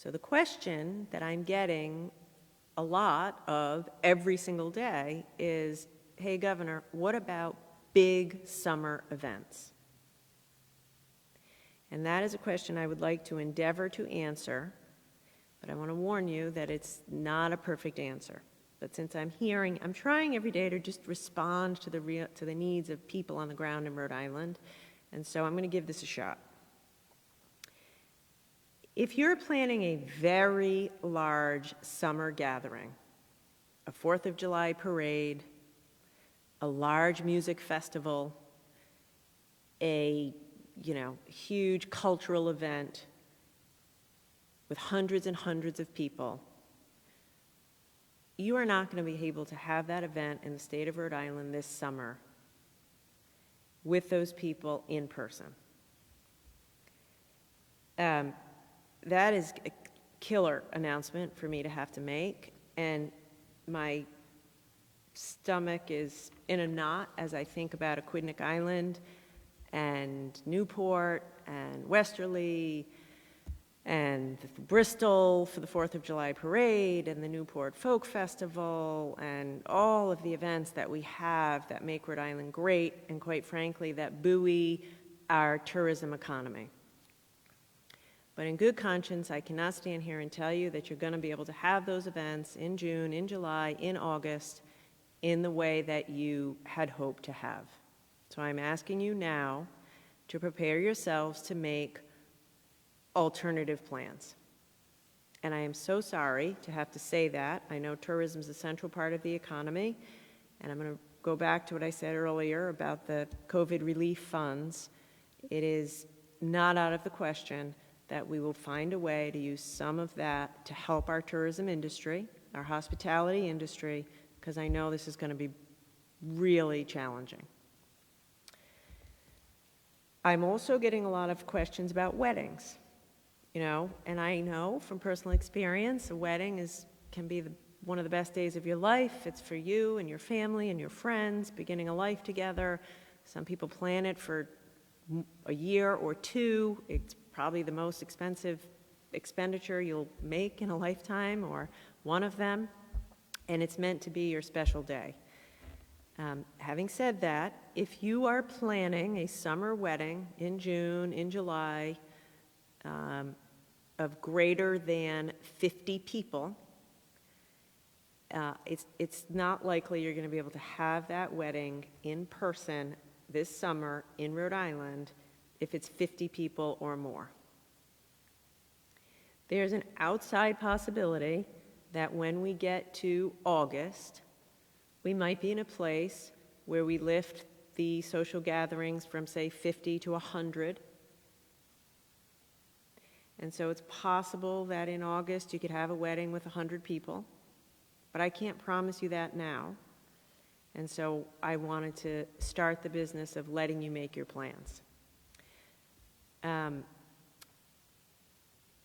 So the question that I'm getting a lot of every single day is, hey, Governor, what about big summer events? And that is a question I would like to endeavor to answer, but I want to warn you that it's not a perfect answer. But since I'm trying every day to just respond to the needs of people on the ground in Rhode Island, and so I'm going to give this a shot. If you're planning a very large summer gathering, a 4th of July parade, a large music festival, a huge cultural event with hundreds and hundreds of people, you are not going to be able to have that event in the state of Rhode Island this summer with those people in person. That is a killer announcement for me to have to make, and my stomach is in a knot as I think about Aquidneck Island and Newport and Westerly and Bristol for the 4th of July parade and the Newport Folk Festival and all of the events that we have that make Rhode Island great and, quite frankly, that buoy our tourism economy. But in good conscience, I cannot stand here and tell you that you're going to be able to have those events in June, in July, in August, in the way that you had hoped to have. So I'm asking you now to prepare yourselves to make alternative plans. And I am so sorry to have to say that. I know tourism is a central part of the economy, and I'm going to go back to what I said earlier about the COVID relief funds. It is not out of the question that we will find a way to use some of that to help our tourism industry, our hospitality industry, because I know this is going to be really challenging. I'm also getting a lot of questions about weddings, and I know from personal experience, a wedding can be one of the best days of your life. It's for you and your family and your friends, beginning a life together. Some people plan it for a year or two. It's probably the most expensive expenditure you'll make in a lifetime, or one of them, and it's meant to be your special day. Having said that, if you are planning a summer wedding in June, in July, of greater than 50 people, it's not likely you're going to be able to have that wedding in person this summer in Rhode Island if it's 50 people or more. There's an outside possibility that when we get to August, we might be in a place where we lift the social gatherings from, say, 50 to 100. And so it's possible that in August you could have a wedding with 100 people, but I can't promise you that now. And so I wanted to start the business of letting you make your plans.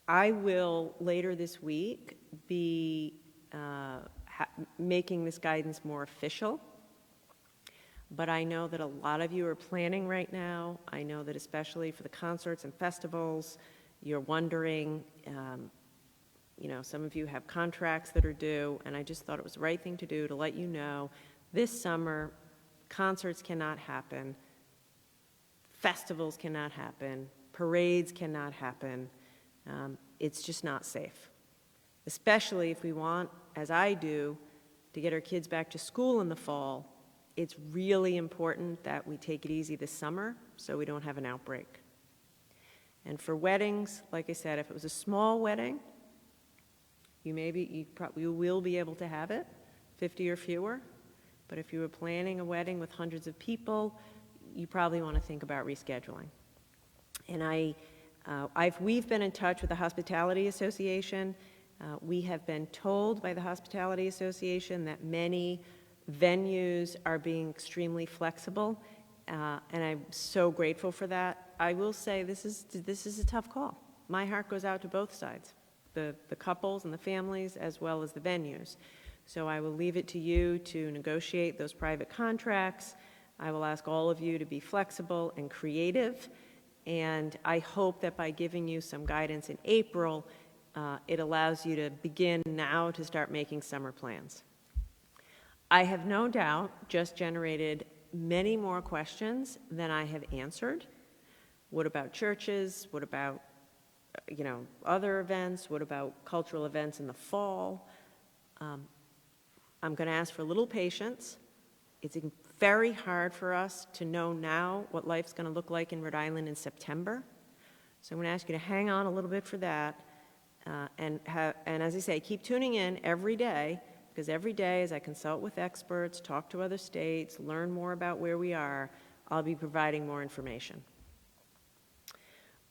I will, later this week, be making this guidance more official, but I know that a lot of you are planning right now. I know that especially for the concerts and festivals, you're wondering, some of you have contracts that are due, and I just thought it was the right thing to do to let you know this summer, concerts cannot happen, festivals cannot happen, parades cannot happen. It's just not safe, especially if we want, as I do, to get our kids back to school in the fall. It's really important that we take it easy this summer so we don't have an outbreak. And for weddings, like I said, if it was a small wedding, you will be able to have it, 50 or fewer. But if you were planning a wedding with hundreds of people, you probably want to think about rescheduling. And we've been in touch with the Hospitality Association. We have been told by the Hospitality Association that many venues are being extremely flexible, and I'm so grateful for that. I will say this is a tough call. My heart goes out to both sides, the couples and the families, as well as the venues. So I will leave it to you to negotiate those private contracts. I will ask all of you to be flexible and creative, and I hope that by giving you some guidance in April, it allows you to begin now to start making summer plans. I have no doubt just generated many more questions than I have answered. What about churches? What about, other events? What about cultural events in the fall? I'm going to ask for a little patience. It's very hard for us to know now what life's going to look like in Rhode Island in September. So I'm going to ask you to hang on a little bit for that. And as I say, keep tuning in every day, because every day as I consult with experts, talk to other states, learn more about where we are, I'll be providing more information.